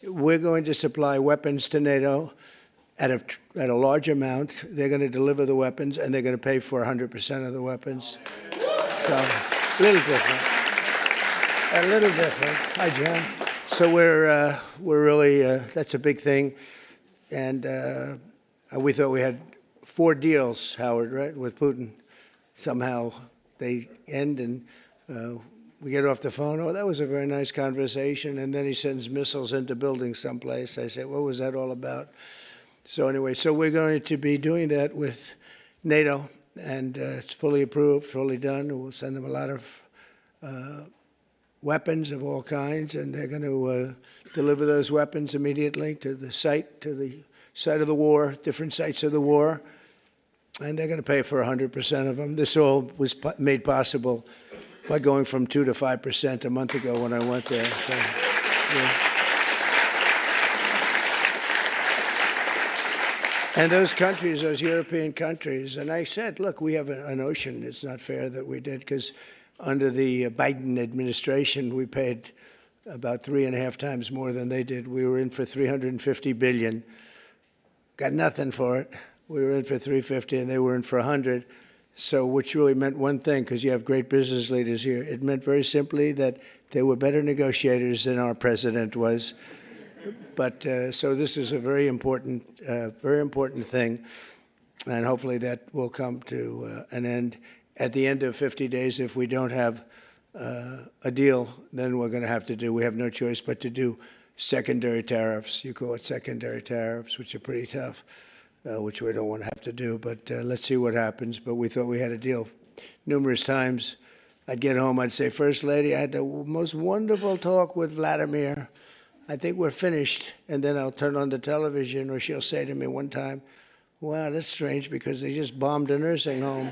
We're going to supply weapons to NATO at a large amount. They're going to deliver the weapons, and they're going to pay for 100% of the weapons. So, a little different. A little different. Hi, John. So we're really, that's a big thing. And we thought we had 4 deals, Howard, right, with Putin. Somehow they end, and we get off the phone. Oh, that was a very nice conversation. And then he sends missiles into buildings someplace. I say, what was that all about? So anyway, so we're going to be doing that with NATO, and it's fully approved, fully done. We'll send them a lot of weapons of all kinds, and they're going to deliver those weapons immediately to the site of the war, different sites of the war, and they're going to pay for 100% of them. This all was made possible by going from 2 to 5% a month ago when I went there. So, yeah. And those countries, those European countries, and I said, look, we have an ocean. It's not fair that we did, because under the Biden administration, we paid about 3.5 times more than they did. We were in for $350 billion. Got nothing for it. We were in for 350, and they were in for 100. So, which really meant one thing, because you have great business leaders here. It meant very simply that they were better negotiators than our president was. But so this is a very important thing, and hopefully that will come to an end. At the end of 50 days, if we don't have a deal, then we're going to have to do. We have no choice but to do secondary tariffs. You call it secondary tariffs, which are pretty tough, which we don't want to have to do. But let's see what happens. But we thought we had a deal. Numerous times, I'd get home, I'd say, First Lady, I had the most wonderful talk with Vladimir. I think we're finished. And then I'll turn on the television, or she'll say to me one time, wow, that's strange, because they just bombed a nursing home.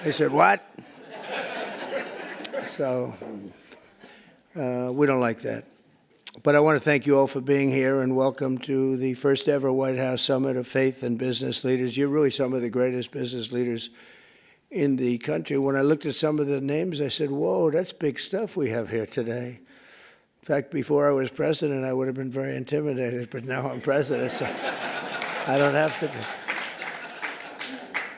I said, what? So we don't like that. But I want to thank you all for being here, and welcome to the first ever White House Summit of Faith and Business Leaders. You're really some of the greatest business leaders in the country. When I looked at some of the names, I said, whoa, that's big stuff we have here today. In fact, before I was president, I would have been very intimidated, but now I'm president, so I don't have to be.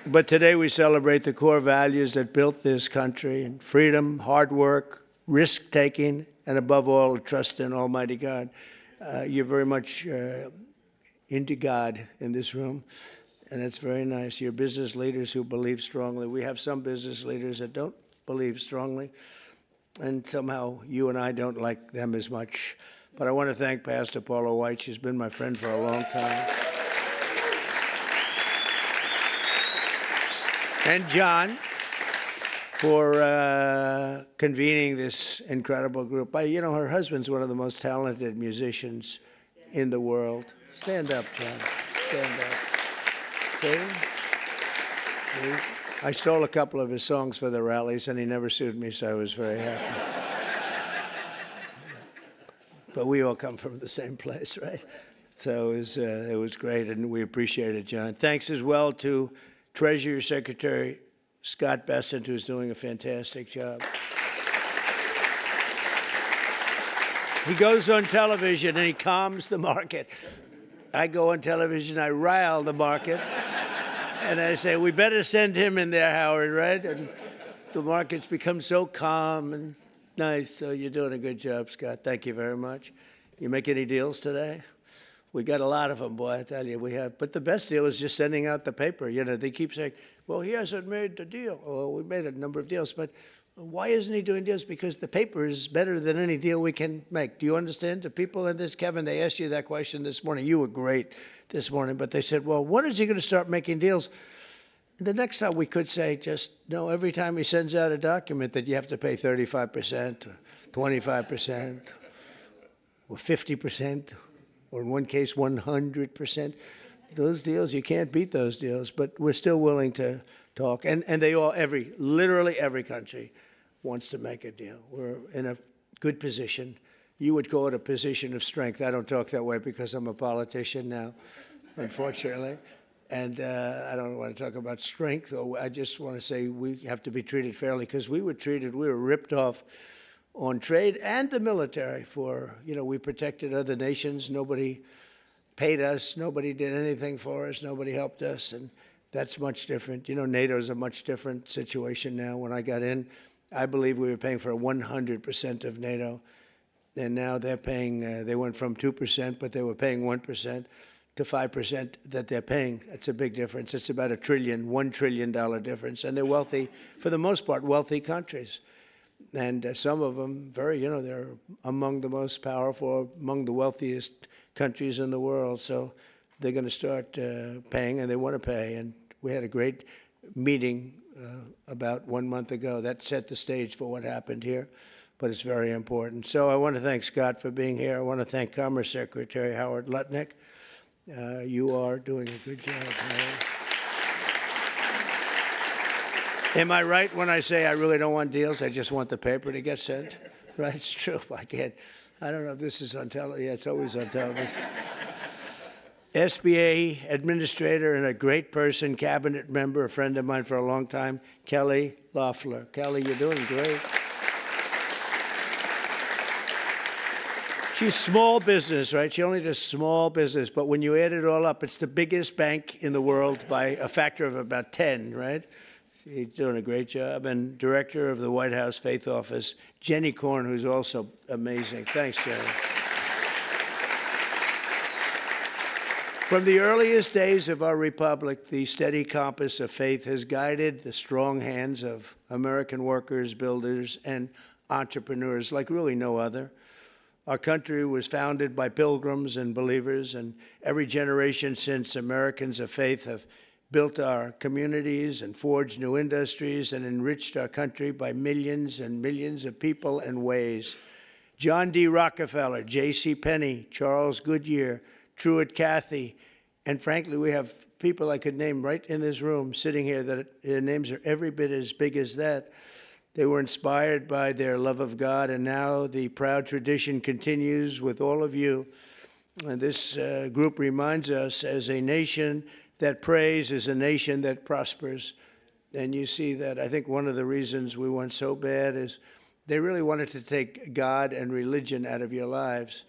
But today we celebrate the core values that built this country: and freedom, hard work, risk-taking, and above all, trust in Almighty God. You're very much into God in this room, and that's very nice. You're business leaders who believe strongly. We have some business leaders that don't believe strongly, and somehow you and I don't like them as much. But I want to thank Pastor Paula White. She's been my friend for a long time. And John, for convening this incredible group. You know, her husband's one of the most talented musicians in the world. Stand up, John. Stand up. Okay? I stole a couple of his songs for the rallies, and he never sued me, so I was very happy. But we all come from the same place, right? So it was great, and we appreciate it, John. Thanks as well to Treasury Secretary Scott Bessent, who's doing a fantastic job. He goes on television and he calms the market. I go on television, I rile the market, and I say, we better send him in there, Howard, right? And the market's become so calm and nice. So you're doing a good job, Scott. Thank you very much. You make any deals today? We got a lot of them, boy, I tell you, we have. But the best deal is just sending out the paper. You know, they keep saying, well, he hasn't made the deal. Well, we made a number of deals, but why isn't he doing deals? Because the paper is better than any deal we can make. Do you understand? The people in this, Kevin, they asked you that question this morning. You were great this morning, but they said, well, when is he going to start making deals? The next time we could say, just, no, every time he sends out a document that you have to pay 35% or 25% or 50%. Or in one case, 100%. Those deals, you can't beat those deals, but we're still willing to talk. And they all, literally every country wants to make a deal. We're in a good position. You would call it a position of strength. I don't talk that way because I'm a politician now, unfortunately. And I don't want to talk about strength. I just want to say we have to be treated fairly, because we were ripped off on trade and the military. We protected other nations. Nobody paid us. Nobody did anything for us. Nobody helped us. And that's much different. NATO is a much different situation now. When I got in, I believe we were paying for 100% of NATO. And now they're paying, they went from 2%, but they were paying 1% to 5% that they're paying. That's a big difference. It's about $1 trillion difference. And they're wealthy, for the most part, wealthy countries. And some of them they're among the most powerful, among the wealthiest countries in the world. So they're going to start paying, and they want to pay. And we had a great meeting about 1 month ago. That set the stage for what happened here, but it's very important. So I want to thank Scott for being here. I want to thank Commerce Secretary Howard Lutnick. You are doing a good job, Howard. Am I right when I say I really don't want deals? I just want the paper to get sent? Right? It's true. I don't know if this is on television. Yeah, it's always on television. SBA administrator and a great person, cabinet member, a friend of mine for a long time, Kelly Loeffler. Kelly, you're doing great. She's small business, right? She only does small business, but when you add it all up, it's the biggest bank in the world by a factor of about 10, right? She's doing a great job. And director of the White House Faith Office, Jenny Korn, who's also amazing. Thanks, Jenny. From the earliest days of our republic, the steady compass of faith has guided the strong hands of American workers, builders, and entrepreneurs like really no other. Our country was founded by pilgrims and believers, and every generation since, Americans of faith have built our communities and forged new industries and enriched our country by millions and millions of people and ways. John D. Rockefeller, J.C. Penney, Charles Goodyear, Truett Cathy, and frankly, we have people I could name right in this room sitting here that their names are every bit as big as that. They were inspired by their love of God, and now the proud tradition continues with all of you. And this group reminds us, as a nation that prays is a nation that prospers. And you see that. I think one of the reasons we went so bad is they really wanted to take God and religion out of your lives.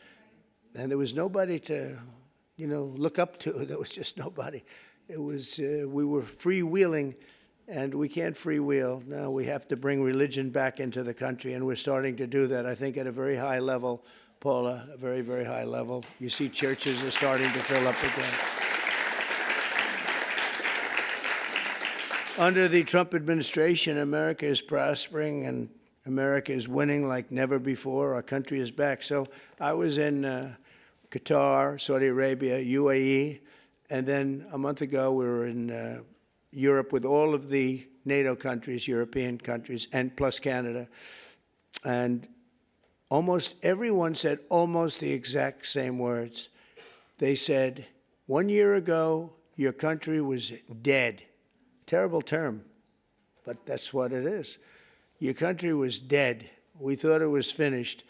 And there was nobody to, look up to. There was just nobody. It was, we were freewheeling, and we can't freewheel. Now we have to bring religion back into the country, and we're starting to do that, I think, at a very high level, Paula, a very, very high level. You see churches are starting to fill up again. Under the Trump administration, America is prospering, and America is winning like never before. Our country is back. So I was in Qatar, Saudi Arabia, UAE, and then a month ago we were in Europe with all of the NATO countries, European countries, and plus Canada. And almost everyone said almost the exact same words. They said, 1 year ago, your country was dead. Terrible term, but that's what it is. Your country was dead. We thought it was finished.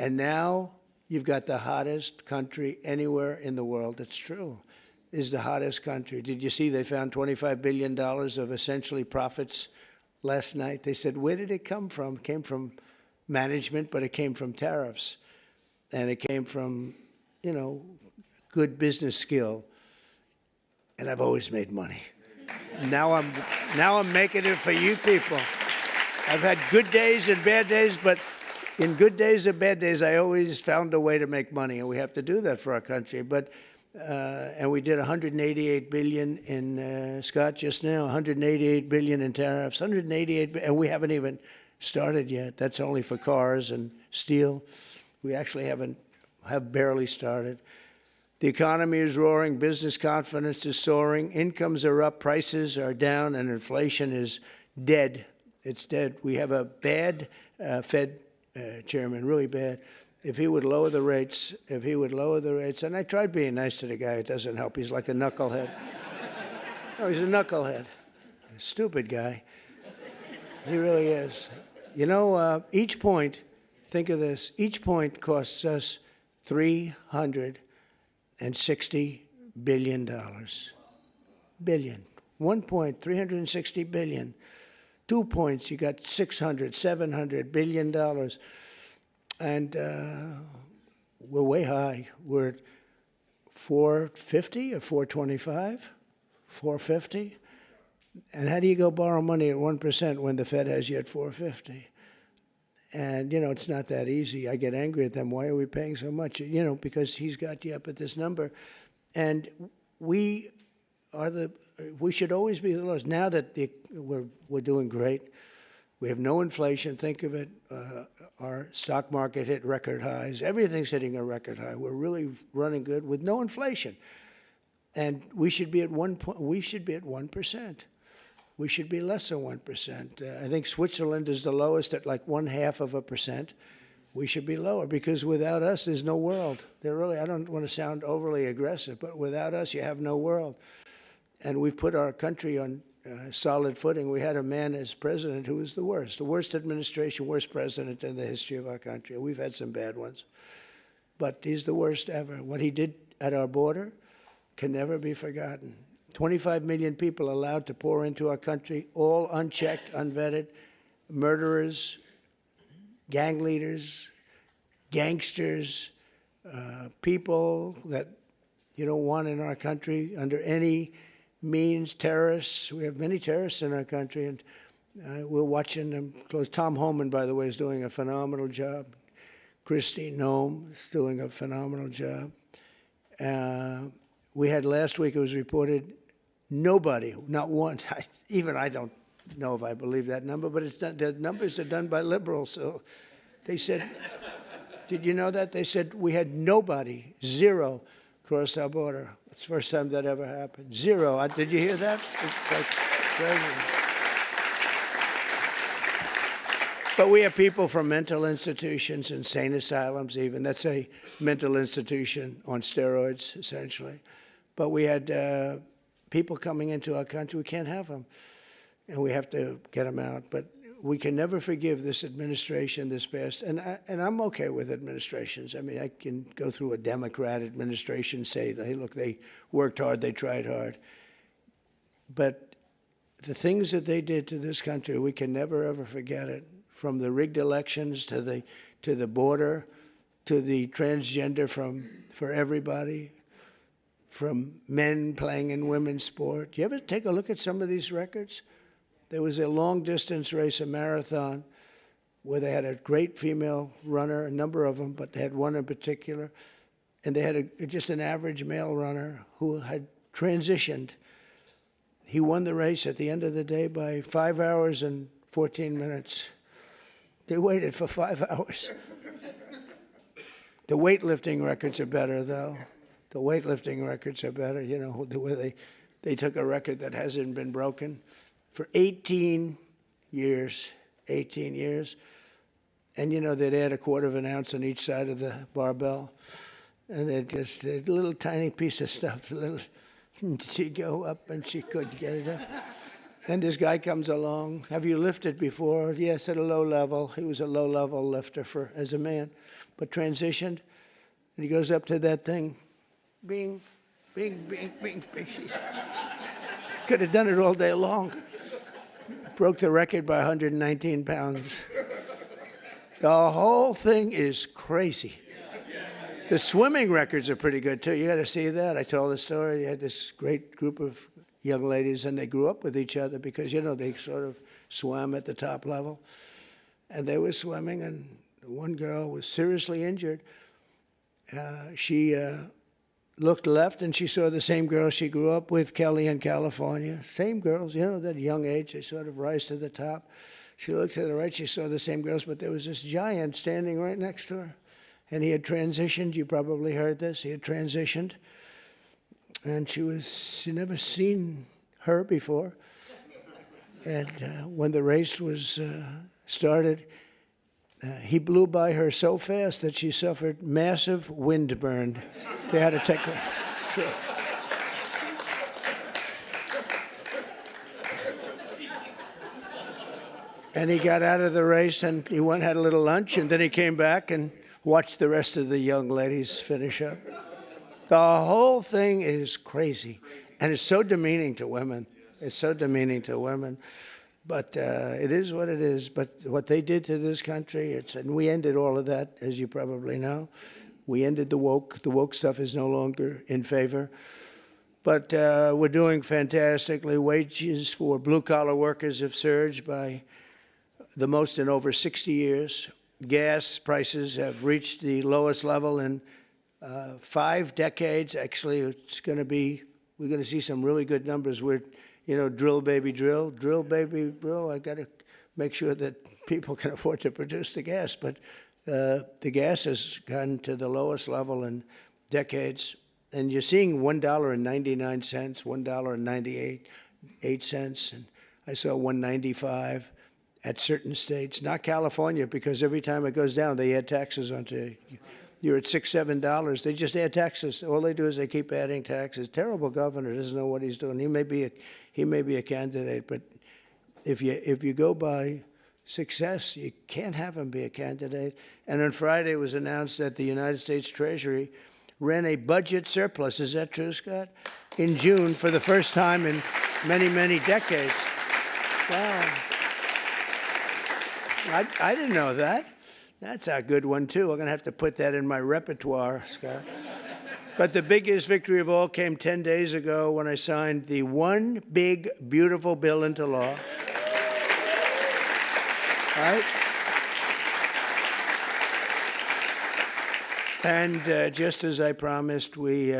And now you've got the hottest country anywhere in the world. It's true. Is the hottest country. Did you see they found $25 billion of essentially profits last night? They said, where did it come from? It came from management, but it came from tariffs. And it came from, good business skill. And I've always made money. Now I'm making it for you people. I've had good days and bad days, but in good days and bad days, I always found a way to make money, and we have to do that for our country. But and we did 188 billion in Scott just now, 188 billion in tariffs, 188, and we haven't even started yet. That's only for cars and steel. We actually have barely started. The economy is roaring, business confidence is soaring, incomes are up, prices are down, and inflation is dead. It's dead. We have a bad Fed chairman, really bad. If he would lower the rates, and I tried being nice to the guy, it doesn't help. He's like a knucklehead. No, he's a knucklehead. A stupid guy. He really is. Each point, think of this, each point costs us $360 billion. Billion. 1 point, $360 billion. 2 points, you got $600, $700 billion. And we're way high. We're at 450 or 425, 450. And how do you go borrow money at 1% when the Fed has you at 450? And, it's not that easy. I get angry at them. Why are we paying so much? Because he's got you up at this number. And we should always be the lowest. Now that we're doing great, we have no inflation. Think of it. Our stock market hit record highs. Everything's hitting a record high. We're really running good with no inflation. And we should be at 1%. We should be less than 1%. I think Switzerland is the lowest at like 0.5%. We should be lower because without us, there's no world. I don't want to sound overly aggressive, but without us, you have no world. And we've put our country on solid footing. We had a man as president who was the worst administration, worst president in the history of our country. We've had some bad ones, but he's the worst ever. What he did at our border can never be forgotten. 25 million people allowed to pour into our country, all unchecked, unvetted, murderers, gang leaders, gangsters, people that you don't want in our country under any means, terrorists. We have many terrorists in our country, and we're watching them close. Tom Homan, by the way, is doing a phenomenal job. Christine Noem is doing a phenomenal job. We had last week, it was reported, nobody, not one, even I don't know if I believe that number, but it's done, the numbers are done by liberals. So they said, did you know that? They said we had nobody, zero, cross our border. It's the first time that ever happened. Zero. Did you hear that? It's like crazy. But we have people from mental institutions, insane asylums even. That's a mental institution on steroids, essentially. But we had people coming into our country. We can't have them. And we have to get them out. But we can never forgive this administration, this past. And I'm okay with administrations. I mean, I can go through a Democrat administration, say, hey, look, they worked hard, they tried hard. But the things that they did to this country, we can never, ever forget it. From the rigged elections to the border, to the transgender for everybody, from men playing in women's sport. You ever take a look at some of these records? There was a long-distance race, a marathon, where they had a great female runner, a number of them, but they had one in particular, and they had just an average male runner who had transitioned. He won the race at the end of the day by 5 hours and 14 minutes. They waited for 5 hours. The weightlifting records are better, though. The weightlifting records are better, where they took a record that hasn't been broken for 18 years. 18 years. And, they'd add a quarter of an ounce on each side of the barbell. And they'd just a little tiny piece of stuff. She'd go up and she couldn't get it up. And this guy comes along. Have you lifted before? Yes, at a low level. He was a low-level lifter as a man, but transitioned. And he goes up to that thing. Bing, bing, bing, bing, bing. Could have done it all day long. Broke the record by 119 pounds. The whole thing is crazy. The swimming records are pretty good, too. You got to see that. I told the story. You had this great group of young ladies, and they grew up with each other because, they sort of swam at the top level. And they were swimming, and one girl was seriously injured. She looked left, and she saw the same girl she grew up with, Kelly, in California. Same girls, that young age, they sort of rise to the top. She looked to the right, she saw the same girls, but there was this giant standing right next to her. And he had transitioned. You probably heard this. He had transitioned. And she'd never seen her before. And when the race was started, he blew by her so fast that she suffered massive windburn. They had to take her. It's true. And he got out of the race, and he had a little lunch, and then he came back and watched the rest of the young ladies finish up. The whole thing is crazy, and it's so demeaning to women. It's so demeaning to women. But it is what it is. But what they did to this country, and we ended all of that, as you probably know. We ended the woke. The woke stuff is no longer in favor. But we're doing fantastically. Wages for blue-collar workers have surged by the most in over 60 years. Gas prices have reached the lowest level in 5 decades. Actually, we're going to see some really good numbers. Drill, baby, drill. Drill, baby, drill. I got to make sure that people can afford to produce the gas. But the gas has gone to the lowest level in decades. And you're seeing $1.99, $1.98, and I saw $1.95 at certain states. Not California, because every time it goes down, they add taxes onto it. You're at $6, $7. They just add taxes. All they do is they keep adding taxes. Terrible governor, doesn't know what he's doing. He may be a candidate, but if you go by success, you can't have him be a candidate. And on Friday, it was announced that the United States Treasury ran a budget surplus. Is that true, Scott? In June, for the first time in many, many decades. Wow. I didn't know that. That's a good one, too. I'm going to have to put that in my repertoire, Scott. But the biggest victory of all came 10 days ago when I signed the one big, beautiful bill into law. Right? And just as I promised, we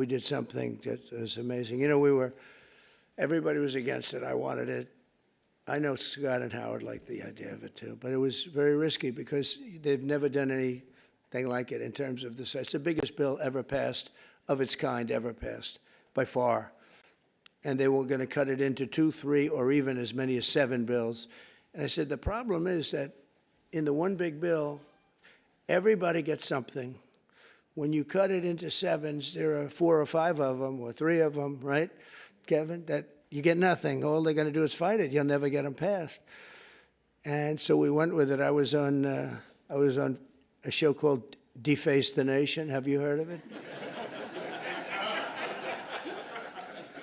did something that was amazing. Everybody was against it. I wanted it. I know Scott and Howard liked the idea of it too, but it was very risky because they've never done anything like it in terms of the size. It's the biggest bill ever passed, of its kind ever passed, by far. And they were going to cut it into 2, 3, or even as many as 7 bills. And I said, the problem is that in the one big bill, everybody gets something. When you cut it into 7s, there are 4 or 5 of them, or 3 of them, right, Kevin, that you get nothing. All they're going to do is fight it. You'll never get them passed. And so we went with it. I was on a show called Deface the Nation. Have you heard of it?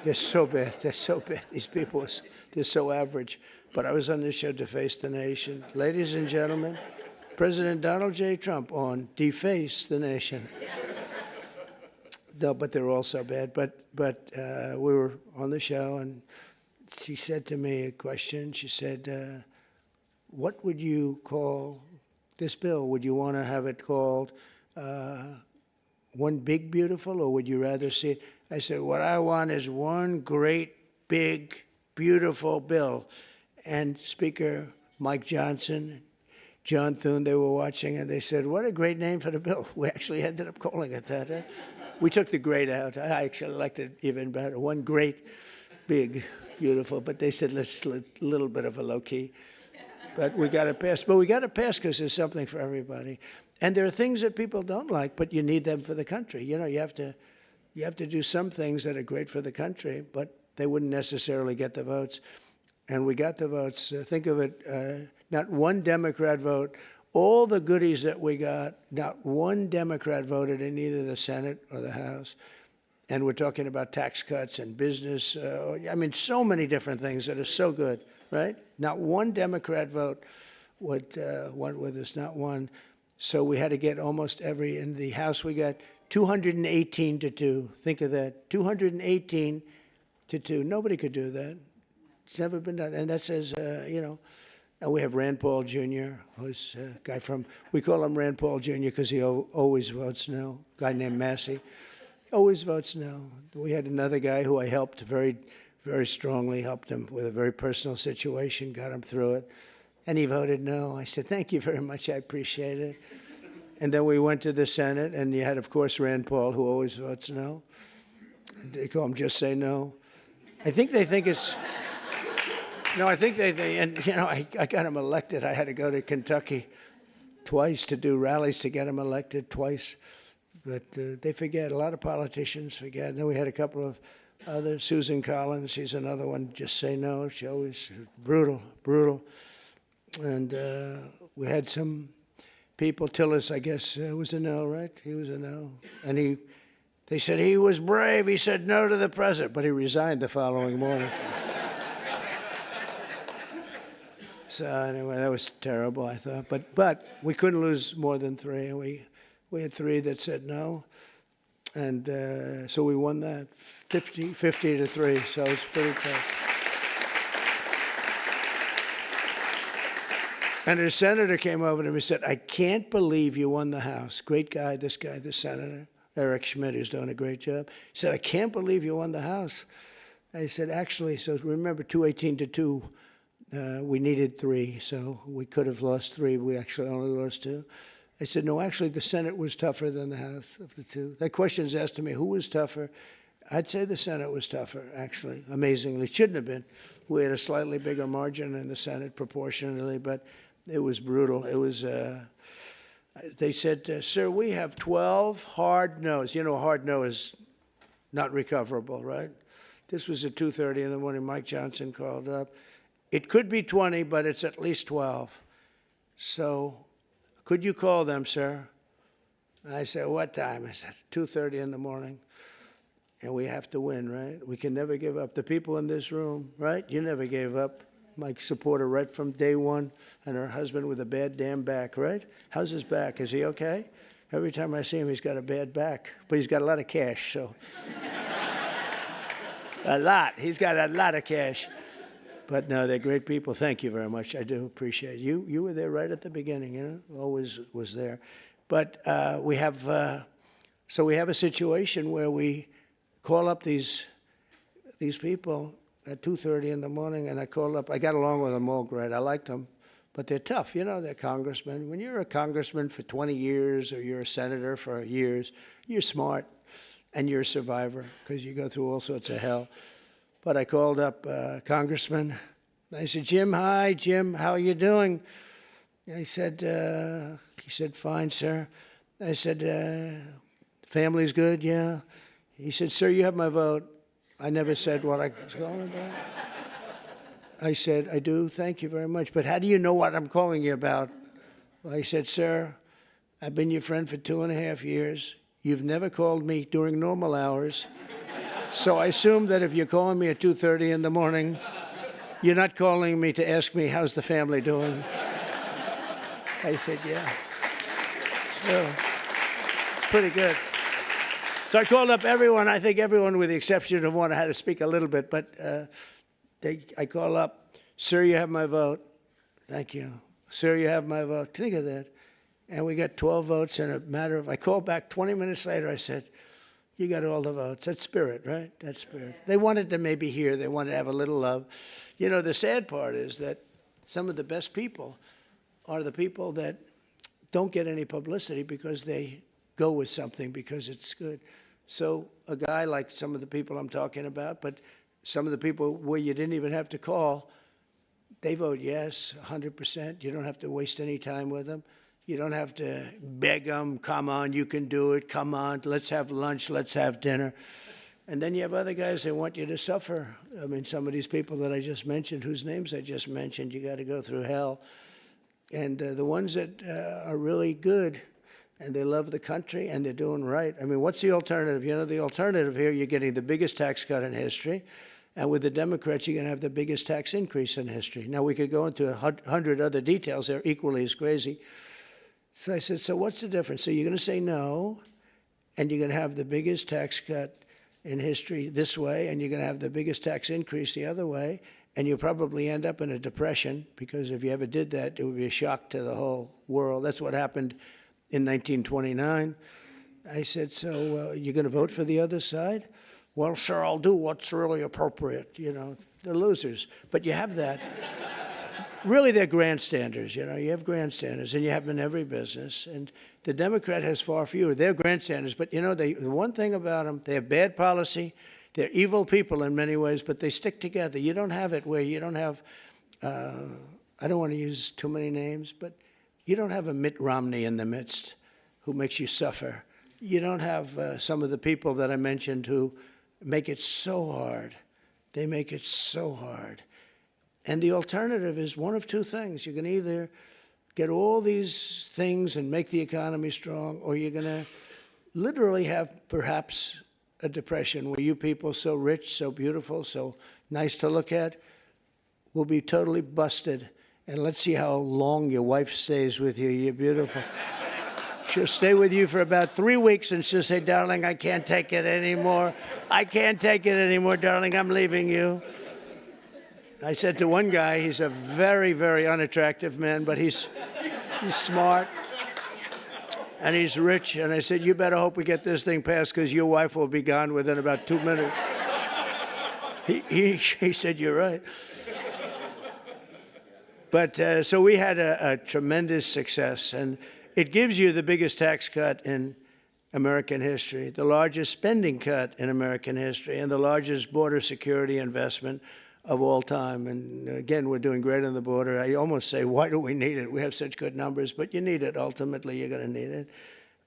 They're so bad. They're so bad. These people, they're so average. But I was on this show, Deface the Nation. Ladies and gentlemen, President Donald J. Trump on Deface the Nation. No, but they're all so bad. But we were on the show, and she said to me a question. She said, what would you call this bill? Would you want to have it called One Big Beautiful, or would you rather see it? I said, what I want is one great, big, beautiful bill. And Speaker Mike Johnson, John Thune, they were watching, and they said, what a great name for the bill. We actually ended up calling it that. Huh? We took the great out. I actually liked it even better. One great, big, beautiful. But they said, let's a little bit of a low key. But we got to pass. But we got to pass because there's something for everybody. And there are things that people don't like, but you need them for the country. You have to do some things that are great for the country, but they wouldn't necessarily get the votes. And we got the votes. Think of it, not one Democrat vote. All the goodies that we got, not one Democrat voted in either the Senate or the House. And we're talking about tax cuts and business. So many different things that are so good, right? Not one Democrat vote went with us, not one. So we had to get almost every. In the House, we got 218 to 2. Think of that, 218 to 2. Nobody could do that. It's never been done. And that says, and we have Rand Paul Jr., who's a guy we call him Rand Paul Jr. because he always votes no. A guy named Massey, always votes no. We had another guy who I helped very, very strongly, helped him with a very personal situation, got him through it, and he voted no. I said, thank you very much, I appreciate it. And then we went to the Senate, and you had, of course, Rand Paul, who always votes no. They call him Just Say No. I think they think it's... No, I think I got him elected. I had to go to Kentucky twice to do rallies to get him elected twice. But they forget. A lot of politicians forget. And then we had a couple of others. Susan Collins, she's another one. Just say no. She always brutal. And we had some people. Tillis, I guess, was a no, right? He was a no. And they said he was brave. He said no to the president, but he resigned the following morning. So anyway, that was terrible, I thought. But we couldn't lose more than three, and we had three that said no, and so we won that 50 to 3. So it's pretty tough. And a senator came over to me and said, "I can't believe you won the House." Great guy, this senator, Eric Schmidt, who's doing a great job. He said, "I can't believe you won the House." I said, "Actually," so remember 218 to 2, we needed 3, so we could have lost 3. We actually only lost 2. I said, "No, actually, the Senate was tougher than the House of the 2." That question is asked to me, who was tougher? I'd say the Senate was tougher, actually, amazingly. Shouldn't have been. We had a slightly bigger margin in the Senate proportionally, but it was brutal. It was, they said, "Sir, we have 12 hard no's." You know, a hard no is not recoverable, right? This was at 2:30 in the morning. Mike Johnson called up. "It could be 20, but it's at least 12. So could you call them, sir?" I said, "What time?" I said, 2:30 in the morning. And we have to win, right? We can never give up. The people in this room, right? You never gave up. My supporter right from day one, and her husband with a bad damn back, right? How's his back? Is he okay? Every time I see him, he's got a bad back, but he's got a lot of cash, so. A lot. He's got a lot of cash. But no, they're great people. Thank you very much. I do appreciate it. You were there right at the beginning, you know, always was there. But we have a situation where we call up these people at 2:30 in the morning, and I called up. I got along with them all great. I liked them, but they're tough. You know, they're congressmen. When you're a congressman for 20 years or you're a senator for years, you're smart, and you're a survivor because you go through all sorts of hell. But I called up Congressman. I said, "Jim, hi, Jim, how are you doing?" And he said, "Fine, sir." I said, "Family's good, yeah?" He said, "Sir, you have my vote." I never said what I was calling about. I said, "I do, thank you very much. But how do you know what I'm calling you about?" Well, he said, "Sir, I've been your friend for 2.5 years. You've never called me during normal hours. So I assume that if you're calling me at 2:30 in the morning, you're not calling me to ask me how's the family doing." I said, "Yeah." So, it's pretty good. So I called up everyone. I think everyone with the exception of one. I had to speak a little bit, but I call up, "Sir, you have my vote." "Thank you." "Sir, you have my vote." Think of that. And we got 12 votes in a matter of, I called back 20 minutes later. I said, "You got all the votes." That's spirit, right? That's spirit. They wanted to maybe hear. They wanted to have a little love. You know, the sad part is that some of the best people are the people that don't get any publicity because they go with something because it's good. So a guy like some of the people I'm talking about, but some of the people where you didn't even have to call, they vote yes, 100%. You don't have to waste any time with them. You don't have to beg them, "Come on, you can do it. Come on, let's have lunch, let's have dinner." And then you have other guys that want you to suffer. I mean, some of these people that I just mentioned, whose names I just mentioned, you got to go through hell. And the ones that are really good, and they love the country, and they're doing right. I mean, what's the alternative? You know, the alternative here, you're getting the biggest tax cut in history, and with the Democrats, you're going to have the biggest tax increase in history. Now, we could go into 100 other details. They're equally as crazy. So I said, "So what's the difference?" So you're going to say no, and you're going to have the biggest tax cut in history this way, and you're going to have the biggest tax increase the other way, and you'll probably end up in a depression, because if you ever did that, it would be a shock to the whole world. That's what happened in 1929. I said, "So you're going to vote for the other side?" "Well, sir, I'll do what's really appropriate." You know, they're losers. But you have that. Really, they're grandstanders. You know, you have grandstanders, and you have them in every business. And the Democrat has far fewer. They're grandstanders. But, you know, the one thing about them, they have bad policy. They're evil people in many ways, but they stick together. You don't have it where you don't have, I don't want to use too many names, but you don't have a Mitt Romney in the midst who makes you suffer. You don't have some of the people that I mentioned who make it so hard. They make it so hard. And the alternative is one of two things. You can either get all these things and make the economy strong, or you're going to literally have perhaps a depression where you people so rich, so beautiful, so nice to look at, will be totally busted, and let's see how long your wife stays with you. You're beautiful. She'll stay with you for about 3 weeks, and she'll say, darling, I can't take it anymore. I can't take it anymore, darling. I'm leaving you. I said to one guy, he's a very, very unattractive man, but he's smart, and he's rich. And I said, you better hope we get this thing passed, because your wife will be gone within about 2 minutes. He said, you're right. But so we had a tremendous success, and it gives you the biggest tax cut in American history, the largest spending cut in American history, and the largest border security investment of all time. And again, we're doing great on the border. I almost say, why do we need it? We have such good numbers, but you need it. Ultimately, you're going to need it.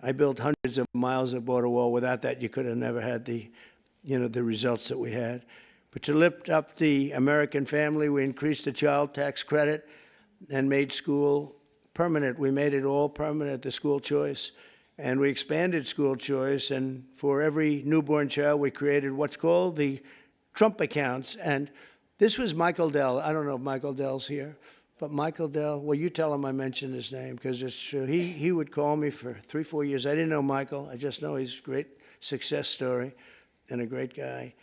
I built hundreds of miles of border wall. Without that, you could have never had the results that we had. But to lift up the American family, we increased the child tax credit and made school permanent. We made it all permanent, the school choice. And we expanded school choice. And for every newborn child, we created what's called the Trump accounts. And this was Michael Dell. I don't know if Michael Dell's here, but Michael Dell, well, you tell him I mentioned his name, because it's true. He would call me for 3-4 years. I didn't know Michael. I just know he's a great success story and a great guy.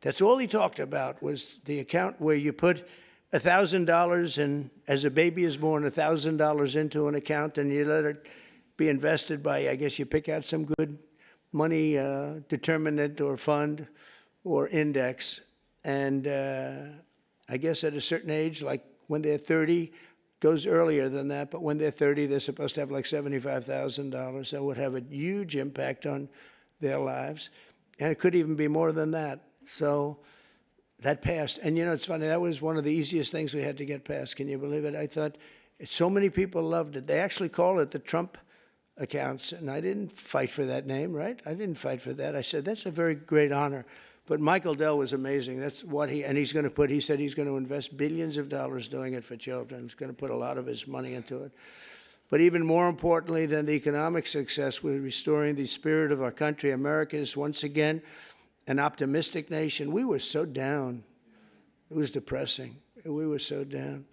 That's all he talked about, was the account where you put $1,000, and as a baby is born, $1,000 into an account, and you let it be invested by, I guess you pick out some good money determinant or fund or index. And I guess at a certain age, like when they're 30, goes earlier than that, but when they're 30, they're supposed to have like $75,000. That would have a huge impact on their lives. And it could even be more than that. So that passed. And it's funny, that was one of the easiest things we had to get passed. Can you believe it? I thought so many people loved it. They actually call it the Trump accounts. And I didn't fight for that name, right? I didn't fight for that. I said, that's a very great honor. But Michael Dell was amazing. That's what he said he's going to invest billions of dollars doing it for children. He's going to put a lot of his money into it. But even more importantly than the economic success, we're restoring the spirit of our country. America is once again an optimistic nation. We were so down. It was depressing. We were so down.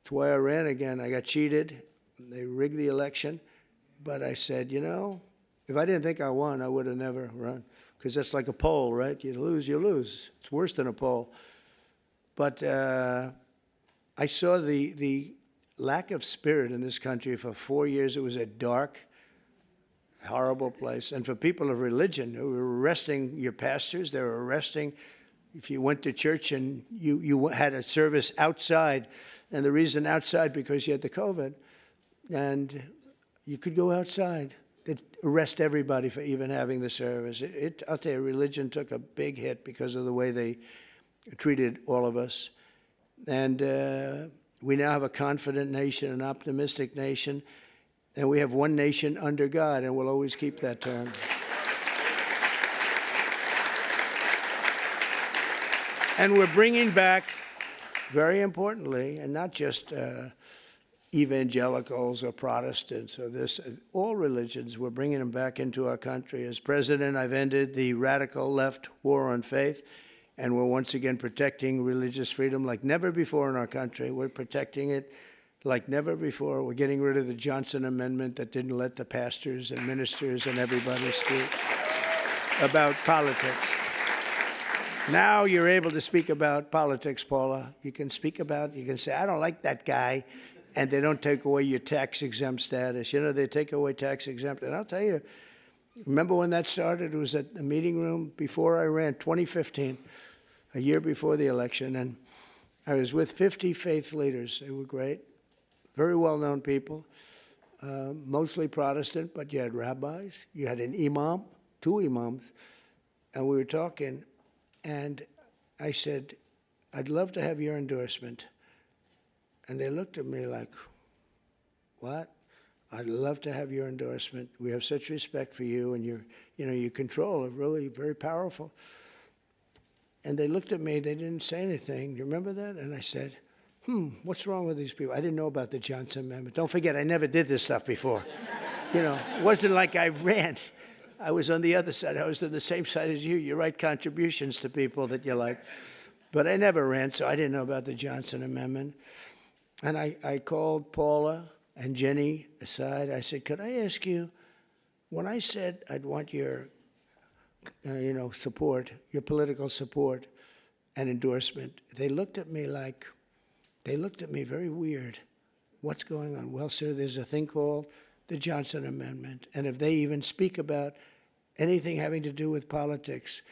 That's why I ran again. I got cheated. They rigged the election. But I said, if I didn't think I won, I would have never run. Because that's like a poll, right? You lose, you lose. It's worse than a poll. But I saw the lack of spirit in this country. For 4 years, it was a dark, horrible place. And for people of religion, they were arresting your pastors. They were arresting if you went to church and you had a service outside. And the reason outside, because you had the COVID. And you could go outside. They'd arrest everybody for even having the service. I'll tell you, religion took a big hit because of the way they treated all of us. And we now have a confident nation, an optimistic nation, and we have one nation under God, and we'll always keep that term. And we're bringing back, very importantly, and not just evangelicals or Protestants or all religions, we're bringing them back into our country. As president, I've ended the radical left war on faith, and we're once again protecting religious freedom like never before in our country. We're protecting it like never before. We're getting rid of the Johnson Amendment that didn't let the pastors and ministers and everybody speak about politics. Now you're able to speak about politics, Paula. You can say, I don't like that guy. And they don't take away your tax-exempt status. They take away tax-exempt. And I'll tell you, remember when that started? It was at the meeting room before I ran, 2015, a year before the election. And I was with 50 faith leaders. They were great, very well-known people, mostly Protestant, but you had rabbis. You had an imam, 2 imams. And we were talking, and I said, I'd love to have your endorsement. And they looked at me like, what? I'd love to have your endorsement. We have such respect for you, and your control are really very powerful. And they looked at me, they didn't say anything. Do you remember that? And I said, what's wrong with these people? I didn't know about the Johnson Amendment. Don't forget, I never did this stuff before. It wasn't like I ran. I was on the other side. I was on the same side as you. You write contributions to people that you like. But I never ran, so I didn't know about the Johnson Amendment. And I called Paula and Jenny aside. I said, could I ask you, when I said I'd want your, support, your political support and endorsement, they looked at me very weird. What's going on? Well, sir, there's a thing called the Johnson Amendment. And if they even speak about anything having to do with politics,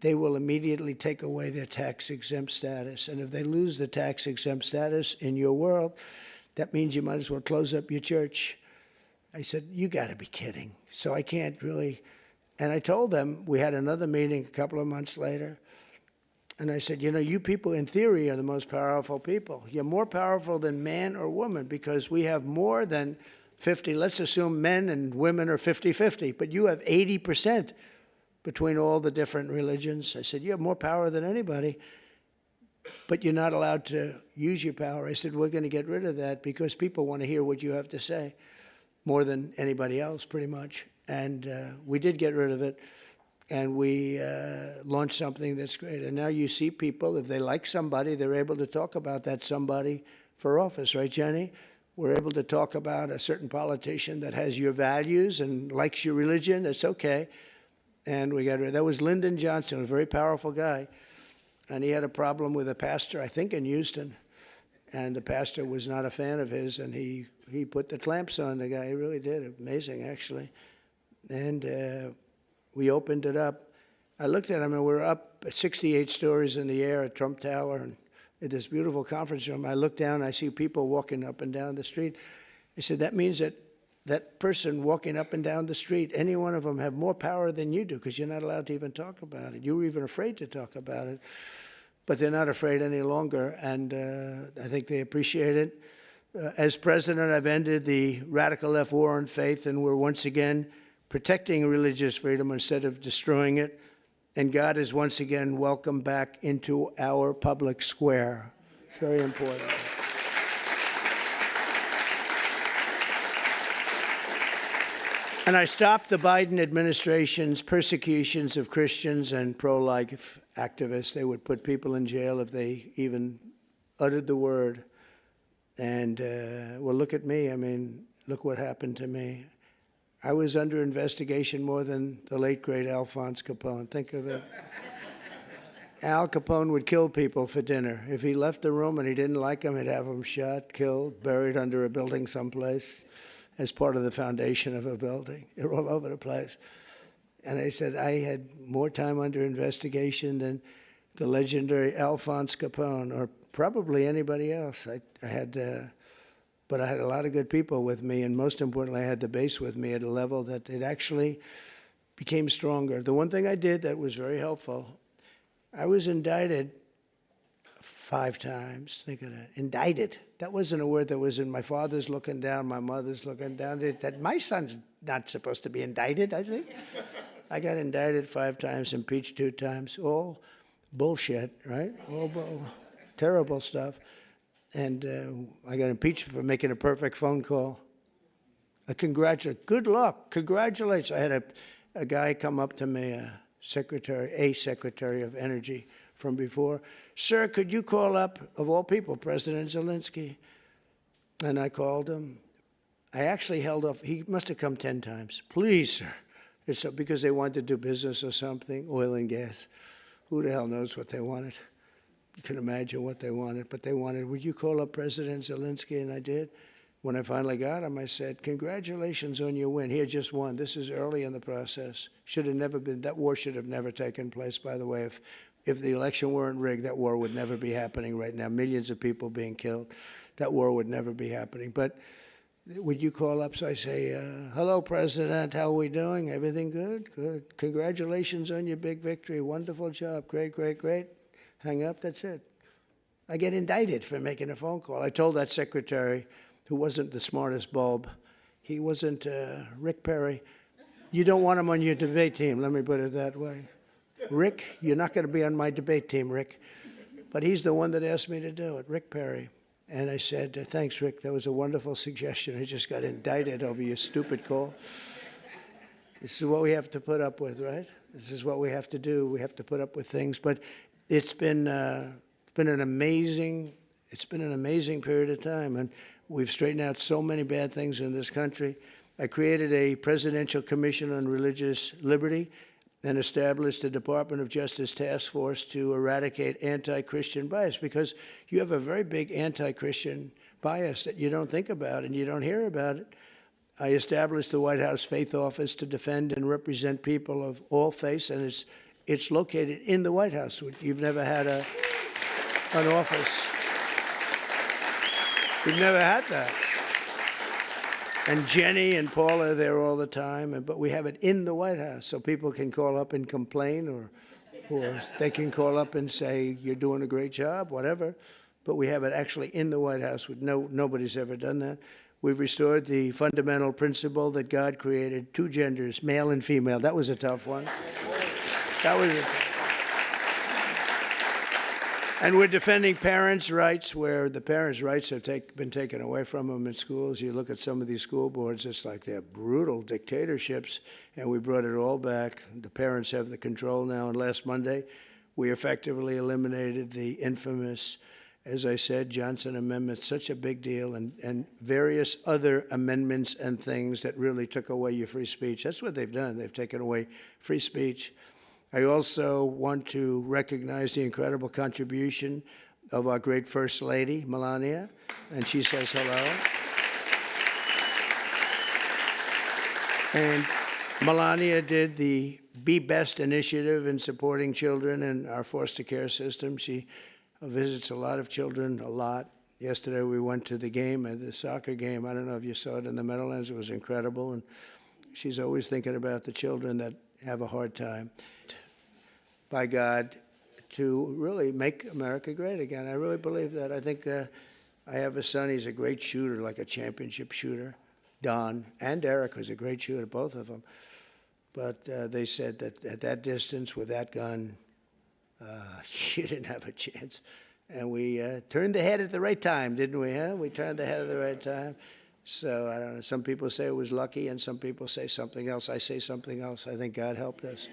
they will immediately take away their tax-exempt status. And if they lose the tax-exempt status in your world, that means you might as well close up your church. I said, you got to be kidding. So I can't really. And I told them, we had another meeting a couple of months later, and I said, you people in theory are the most powerful people. You're more powerful than man or woman because we have more than 50. Let's assume men and women are 50-50, but you have 80% between all the different religions. I said, you have more power than anybody, but you're not allowed to use your power. I said, we're going to get rid of that because people want to hear what you have to say more than anybody else, pretty much. And we did get rid of it, and we launched something that's great. And now you see people, if they like somebody, they're able to talk about that somebody for office, right, Jenny? We're able to talk about a certain politician that has your values and likes your religion. It's okay. And we got rid of that. Was Lyndon Johnson, a very powerful guy. And he had a problem with a pastor, I think in Houston. And the pastor was not a fan of his, and he put the clamps on the guy. He really did. Amazing, actually. And we opened it up. I looked at him, and we're up 68 stories in the air at Trump Tower, and in this beautiful conference room. I look down, I see people walking up and down the street. I said, that means that person walking up and down the street, any one of them have more power than you do because you're not allowed to even talk about it. You were even afraid to talk about it, but they're not afraid any longer, and I think they appreciate it. As president, I've ended the radical left war on faith, and we're once again protecting religious freedom instead of destroying it. And God is once again welcomed back into our public square. It's very important. And I stopped the Biden administration's persecutions of Christians and pro-life activists. They would put people in jail if they even uttered the word. And, well, look at me. I mean, look what happened to me. I was under investigation more than the late, great Alphonse Capone. Think of it. Al Capone would kill people for dinner. If he left the room and he didn't like them, he'd have them shot, killed, buried under a building someplace as part of the foundation of a building. They're all over the place. And I said, I had more time under investigation than the legendary Alphonse Capone, or probably anybody else. But I had a lot of good people with me, and most importantly, I had the base with me at a level that it actually became stronger. The one thing I did that was very helpful, I was indicted 5 times. Think of that. Indicted. That wasn't a word that was in my father's looking down, my mother's looking down. That my son's not supposed to be indicted, I think. I got indicted 5 times, impeached 2 times. All bullshit, right? All terrible stuff. And I got impeached for making a perfect phone call. Good luck, congratulations. I had a guy come up to me, a secretary of energy from before. Sir, could you call up, of all people, President Zelensky? And I called him. I actually held off. He must have come 10 times. Please, sir. It's because they wanted to do business or something, oil and gas. Who the hell knows what they wanted? You can imagine what they wanted, but they wanted, would you call up President Zelensky? And I did. When I finally got him, I said, congratulations on your win. He had just won. This is early in the process. Should have never been, that war should have never taken place, by the way. If the election weren't rigged, that war would never be happening right now. Millions of people being killed. That war would never be happening. But would you call up? So I say, hello, President. How are we doing? Everything good? Good. Congratulations on your big victory. Wonderful job. Great, great, great. Hang up, that's it. I get indicted for making a phone call. I told that secretary, who wasn't the smartest bulb, he wasn't Rick Perry. You don't want him on your debate team, let me put it that way. Rick, you're not going to be on my debate team, Rick. But he's the one that asked me to do it, Rick Perry. And I said, thanks, Rick, that was a wonderful suggestion. I just got indicted over your stupid call. This is what we have to put up with, right? This is what we have to do. We have to put up with things. But it's been an amazing It's been an amazing period of time, and we've straightened out so many bad things in this country. I created a Presidential Commission on Religious Liberty and established a Department of Justice task force to eradicate anti-Christian bias, because you have a very big anti-Christian bias that you don't think about and you don't hear about it. I established the White House Faith Office to defend and represent people of all faiths, and it's located in the White House. You've never had an office. We've never had that. And Jenny and Paul are there all the time, but we have it in the White House, so people can call up and complain, or they can call up and say, you're doing a great job, whatever. But we have it actually in the White House. Nobody's ever done that. We've restored the fundamental principle that God created two genders, male and female. That was a tough one. And we're defending parents' rights, where the parents' rights have been taken away from them in schools. You look at some of these school boards, it's like they're brutal dictatorships, and we brought it all back. The parents have the control now, and last Monday, we effectively eliminated the infamous, as I said, Johnson Amendment, such a big deal, and various other amendments and things that really took away your free speech. That's what they've done. They've taken away free speech. I also want to recognize the incredible contribution of our great First Lady, Melania, and she says hello. And Melania did the Be Best initiative in supporting children in our foster care system. She visits a lot of children, a lot. Yesterday we went to the game, the soccer game. I don't know if you saw it in the Meadowlands. It was incredible. And she's always thinking about the children that have a hard time. By God, to really make America great again. I really believe that. I think I have a son. He's a great shooter, like a championship shooter. Don and Eric was a great shooter, both of them. But they said that at that distance with that gun, you didn't have a chance. And we turned the head at the right time, didn't we? Huh? We turned the head at the right time. So I don't know. Some people say it was lucky, and some people say something else. I say something else. I think God helped us.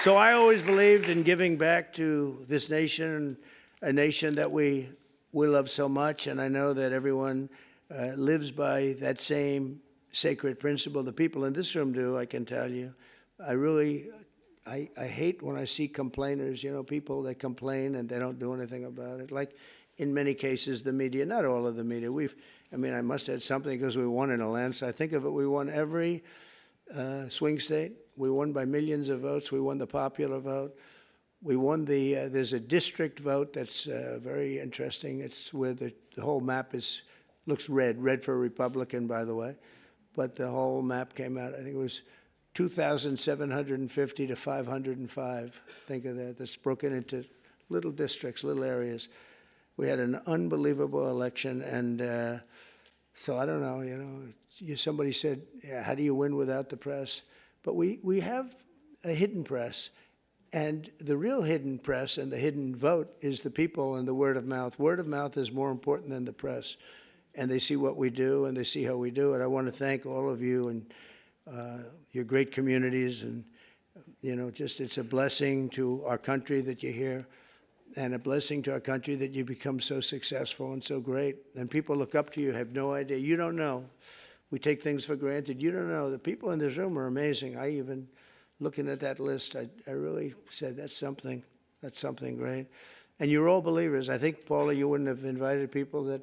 So I always believed in giving back to this nation, a nation that we love so much, and I know that everyone lives by that same sacred principle. The people in this room do, I can tell you. I hate when I see complainers, people that complain and they don't do anything about it. Like in many cases, the media, not all of the media. I must have had something because we won in a landslide. Think of it, we won every swing state. We won by millions of votes. We won the popular vote. We won there's a district vote that's very interesting. It's where the whole map looks red for Republican, by the way. But the whole map came out, I think it was 2,750 to 505. Think of that. That's broken into little districts, little areas. We had an unbelievable election, and so I don't know, somebody said, yeah, how do you win without the press? But we have a hidden press, and the real hidden press and the hidden vote is the people and the word of mouth. Word of mouth is more important than the press, and they see what we do, and they see how we do it. I want to thank all of you and your great communities, and it's a blessing to our country that you're here, and a blessing to our country that you become so successful and so great. And people look up to you, have no idea. You don't know. We take things for granted. You don't know. The people in this room are amazing. I even, looking at that list, I really said, that's something great. And you're all believers. I think, Paula, you wouldn't have invited people that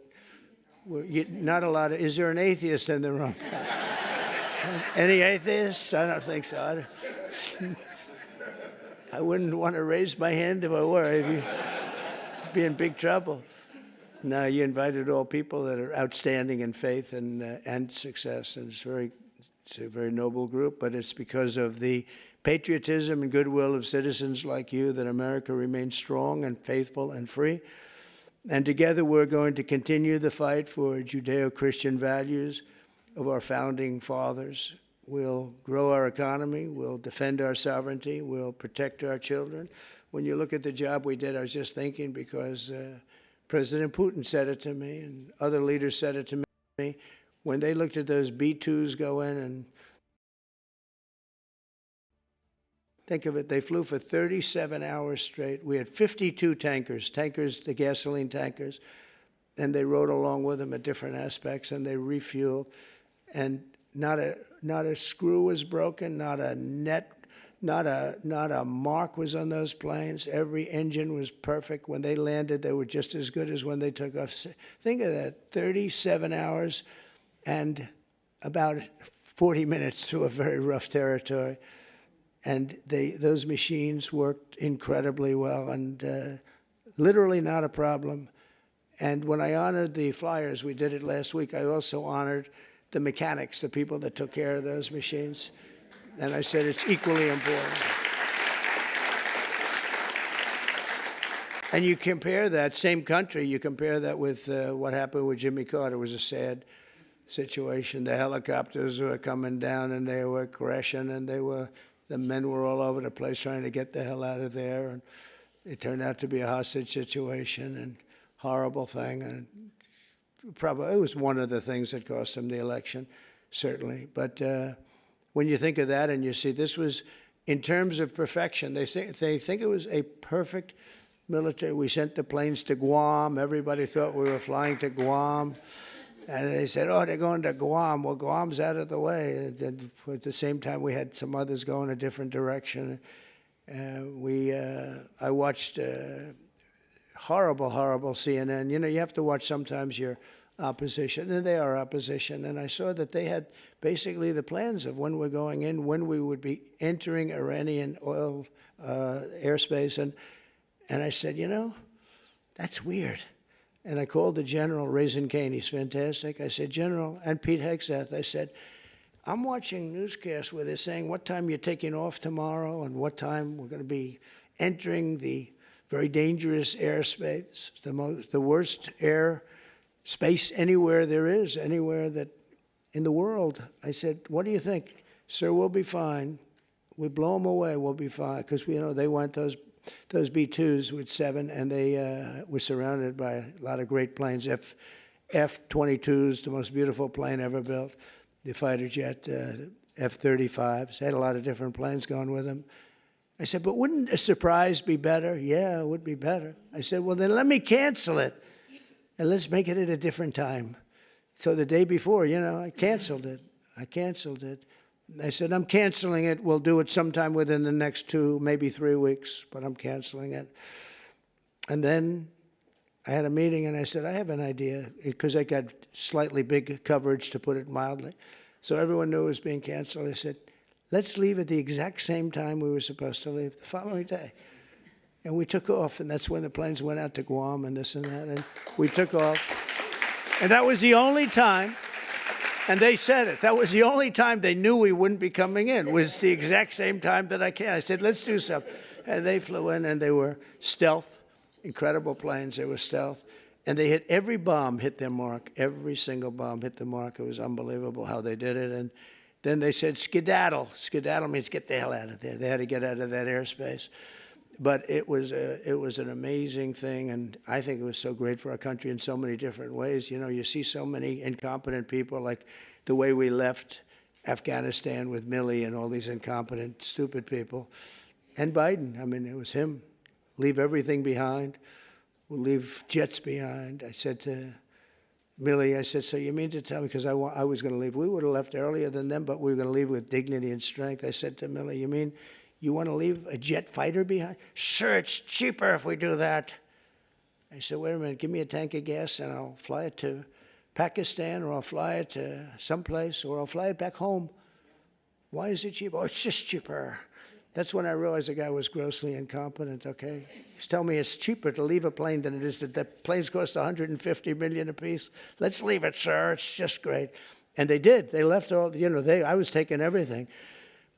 were, not a lot of, is there an atheist in the room? Any atheists? I don't think so. I wouldn't want to raise my hand if I were. I'd be in big trouble. No, you invited all people that are outstanding in faith and success, and it's a very noble group. But it's because of the patriotism and goodwill of citizens like you that America remains strong and faithful and free. And together we're going to continue the fight for Judeo-Christian values of our founding fathers. We'll grow our economy. We'll defend our sovereignty. We'll protect our children. When you look at the job we did, I was just thinking, because President Putin said it to me, and other leaders said it to me, when they looked at those B-2s go in, and Think of it, they flew for 37 hours straight. We had 52 tankers, the gasoline tankers, and they rode along with them at different aspects, and they refueled. And not a screw was broken, not a mark was on those planes. Every engine was perfect. When they landed, they were just as good as when they took off. Think of that, 37 hours and about 40 minutes through a very rough territory. And those machines worked incredibly well, and literally not a problem. And when I honored the flyers, we did it last week, I also honored the mechanics, the people that took care of those machines. And I said it's equally important. And you compare that, same country, you compare that with what happened with Jimmy Carter. It was a sad situation. The helicopters were coming down and they were crashing, and the men were all over the place trying to get the hell out of there. And it turned out to be a hostage situation, and horrible thing. And probably it was one of the things that cost him the election, certainly. But when you think of that and you see this was, in terms of perfection, they think it was a perfect military. We sent the planes to Guam. Everybody thought we were flying to Guam. And they said, oh, they're going to Guam. Well, Guam's out of the way. And at the same time, we had some others going a different direction. I watched horrible CNN. You know, you have to watch sometimes your opposition, and they are opposition. And I saw that they had basically the plans of when we're going in, when we would be entering Iranian oil airspace. And I said, you know, that's weird. And I called the general, Raisin Kane. He's fantastic. I said, General, and Pete Hegseth, I said, I'm watching newscasts where they're saying what time you're taking off tomorrow and what time we're going to be entering the very dangerous airspace, the worst air space anywhere there is, anywhere that in the world. I said, what do you think? Sir, we'll be fine. We blow them away, we'll be fine. Because, you know, they went those B-2s with 7, and they were surrounded by a lot of great planes. F-22s, the most beautiful plane ever built. The fighter jet, F-35s, had a lot of different planes going with them. I said, but wouldn't a surprise be better? Yeah, it would be better. I said, well, then let me cancel it, and let's make it at a different time. So the day before, you know, I canceled it. I said, I'm canceling it. We'll do it sometime within the next 2, maybe 3 weeks, but I'm canceling it. And then I had a meeting, and I said, I have an idea, because I got slightly big coverage, to put it mildly. So everyone knew it was being canceled. I said, let's leave at the exact same time we were supposed to leave, the following day. And we took off, and that's when the planes went out to Guam and this and that, and we took off. And that was the only time. And they said it. That was the only time they knew we wouldn't be coming in. Was the exact same time that I came. I said, let's do something. And they flew in, and they were stealth, incredible planes. They were stealth. And they hit every bomb, hit their mark. Every single bomb hit the mark. It was unbelievable how they did it. And then they said, skedaddle. Skedaddle means get the hell out of there. They had to get out of that airspace. But it was an amazing thing, and I think it was so great for our country in so many different ways. You know, you see so many incompetent people, like the way we left Afghanistan with Milley and all these incompetent, stupid people. And Biden, I mean, it was him. Leave everything behind. We'll leave jets behind. I said to Milley, I said, so you mean to tell me, because I was going to leave. We would have left earlier than them, but we were going to leave with dignity and strength. I said to Milley, you mean you want to leave a jet fighter behind? Sure, it's cheaper if we do that. I said, wait a minute, give me a tank of gas and I'll fly it to Pakistan, or I'll fly it to someplace, or I'll fly it back home. Why is it cheaper? Oh, it's just cheaper. That's when I realized the guy was grossly incompetent, okay? He's telling me it's cheaper to leave a plane than it is that the planes cost $150 million apiece. Let's leave it, sir. It's just great. And they did. They left all, you know, I was taking everything,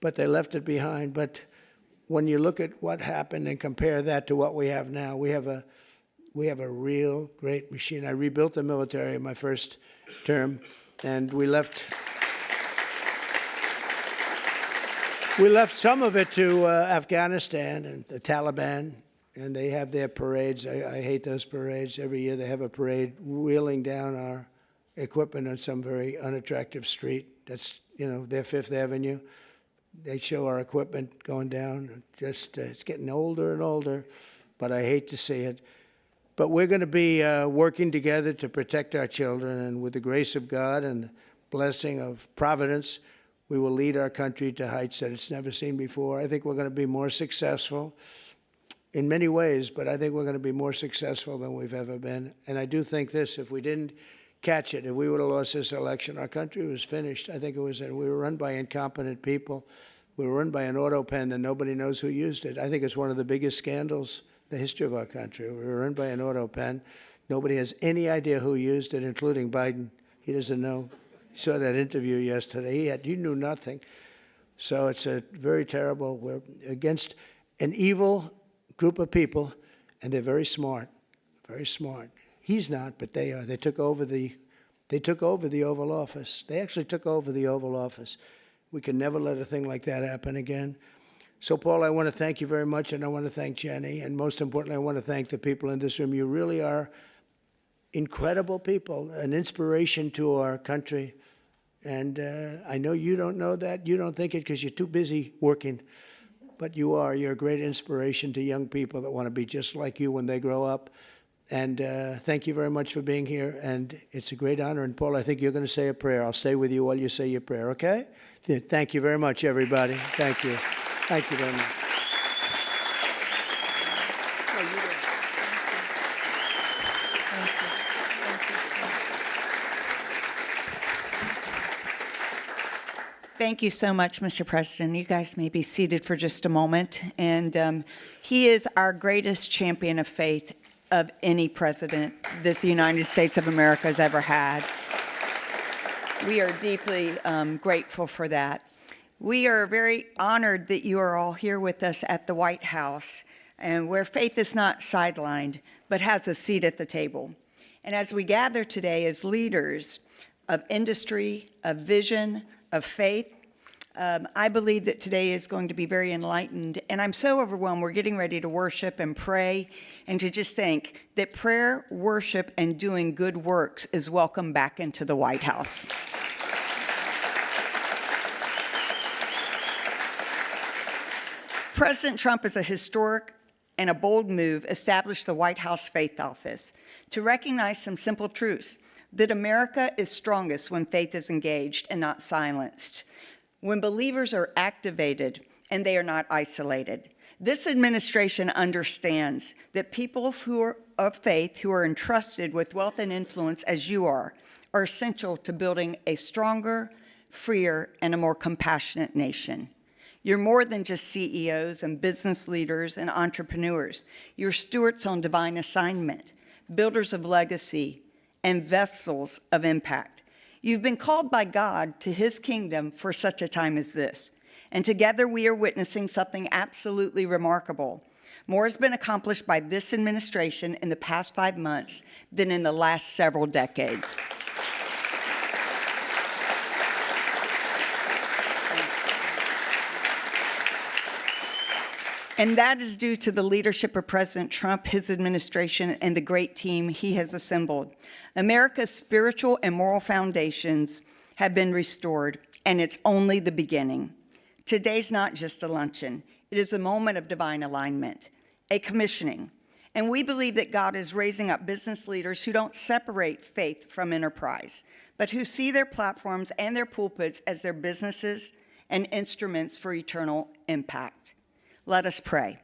but they left it behind. But when you look at what happened and compare that to what we have now, we have a real great machine. I rebuilt the military in my first term, and we left some of it to Afghanistan and the Taliban, and they have their parades. I hate those parades. Every year they have a parade wheeling down our equipment on some very unattractive street. That's, you know, their Fifth Avenue. They show our equipment going down. Just it's getting older and older, but I hate to see it. But we're going to be working together to protect our children, and with the grace of God and the blessing of providence, we will lead our country to heights that it's never seen before. I think we're going to be more successful in many ways, but I think we're going to be more successful than we've ever been. And I do think this, if we didn't catch it, if we would have lost this election, our country was finished. I think it was, and we were run by incompetent people. We were run by an auto pen that nobody knows who used it. I think it's one of the biggest scandals in the history of our country. We were run by an auto pen. Nobody has any idea who used it, including Biden. He doesn't know. He saw that interview yesterday. He knew nothing. So it's a very terrible. We're against an evil group of people, and they're very smart, very smart. He's not, but they are. They took over the Oval Office. They actually took over the Oval Office. We can never let a thing like that happen again. So, Paul, I want to thank you very much, and I want to thank Jenny, and most importantly, I want to thank the people in this room. You really are incredible people, an inspiration to our country. And I know you don't know that. You don't think it because you're too busy working. But you are. You're a great inspiration to young people that want to be just like you when they grow up. And thank you very much for being here. And it's a great honor. And, Paul, I think you're going to say a prayer. I'll stay with you while you say your prayer, okay? Thank you very much, everybody. Thank you. Thank you very much. Thank you so much, Mr. President. You guys may be seated for just a moment. And he is our greatest champion of faith of any president that the United States of America has ever had. We are deeply grateful for that. We are very honored that you are all here with us at the White House, and where faith is not sidelined, but has a seat at the table. And as we gather today as leaders of industry, of vision, of faith, I believe that today is going to be very enlightened. And I'm so overwhelmed. We're getting ready to worship and pray, and to just think that prayer, worship, and doing good works is welcome back into the White House. President Trump is a historic and a bold move established the White House Faith Office to recognize some simple truths: that America is strongest when faith is engaged and not silenced, when believers are activated and they are not isolated. This administration understands that people who are of faith, who are entrusted with wealth and influence as you are essential to building a stronger, freer, and a more compassionate nation. You're more than just CEOs and business leaders and entrepreneurs. You're stewards on divine assignment, builders of legacy, and vessels of impact. You've been called by God to his kingdom for such a time as this. And together we are witnessing something absolutely remarkable. More has been accomplished by this administration in the past 5 months than in the last several decades. And that is due to the leadership of President Trump, his administration, and the great team he has assembled. America's spiritual and moral foundations have been restored, and it's only the beginning. Today's not just a luncheon. It is a moment of divine alignment, a commissioning. And we believe that God is raising up business leaders who don't separate faith from enterprise, but who see their platforms and their pulpits as their businesses and instruments for eternal impact. Let us pray.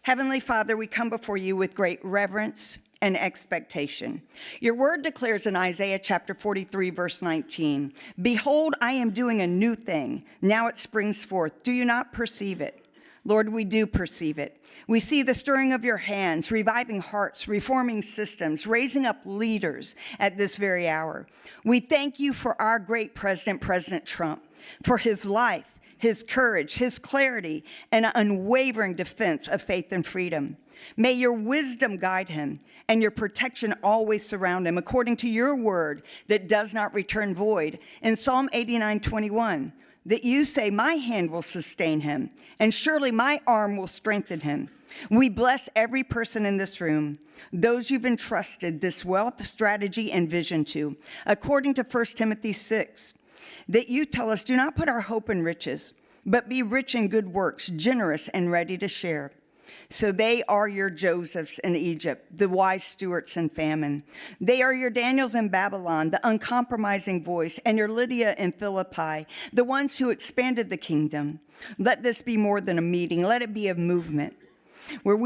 Heavenly Father, we come before you with great reverence and expectation. Your word declares in Isaiah chapter 43, verse 19, "Behold, I am doing a new thing. Now it springs forth. Do you not perceive it?" Lord, we do perceive it. We see the stirring of your hands, reviving hearts, reforming systems, raising up leaders at this very hour. We thank you for our great president, President Trump, for his life, his courage, his clarity, and unwavering defense of faith and freedom. May your wisdom guide him and your protection always surround him, according to your word that does not return void. In Psalm 89:21, that you say, "My hand will sustain him, and surely my arm will strengthen him." We bless every person in this room, those you've entrusted this wealth, strategy, and vision to, according to 1 Timothy 6. That you tell us, do not put our hope in riches, but be rich in good works, generous and ready to share. So they are your Josephs in Egypt, the wise stewards in famine. They are your Daniels in Babylon, the uncompromising voice, and your Lydia in Philippi, the ones who expanded the kingdom. Let this be more than a meeting. Let it be a movement where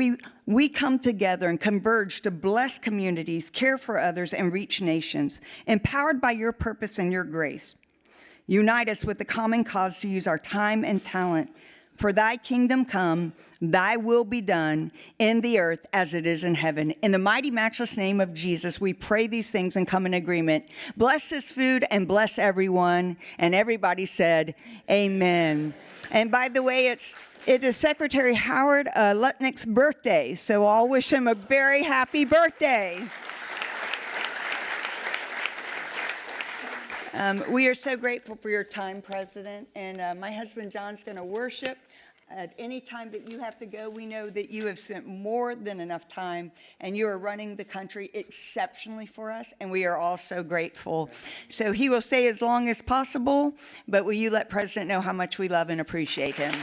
we come together and converge to bless communities, care for others, and reach nations, empowered by your purpose and your grace. Unite us with the common cause to use our time and talent. For thy kingdom come, thy will be done in the earth as it is in heaven. In the mighty, matchless name of Jesus, we pray these things and come in agreement. Bless this food and bless everyone. And everybody said, amen. And by the way, it is Secretary Howard Lutnick's birthday, so I'll wish him a very happy birthday. We are so grateful for your time, President, and my husband John's going to worship. At any time that you have to go, we know that you have spent more than enough time, and you are running the country exceptionally for us, and we are all so grateful. So he will stay as long as possible, but will you let President know how much we love and appreciate him?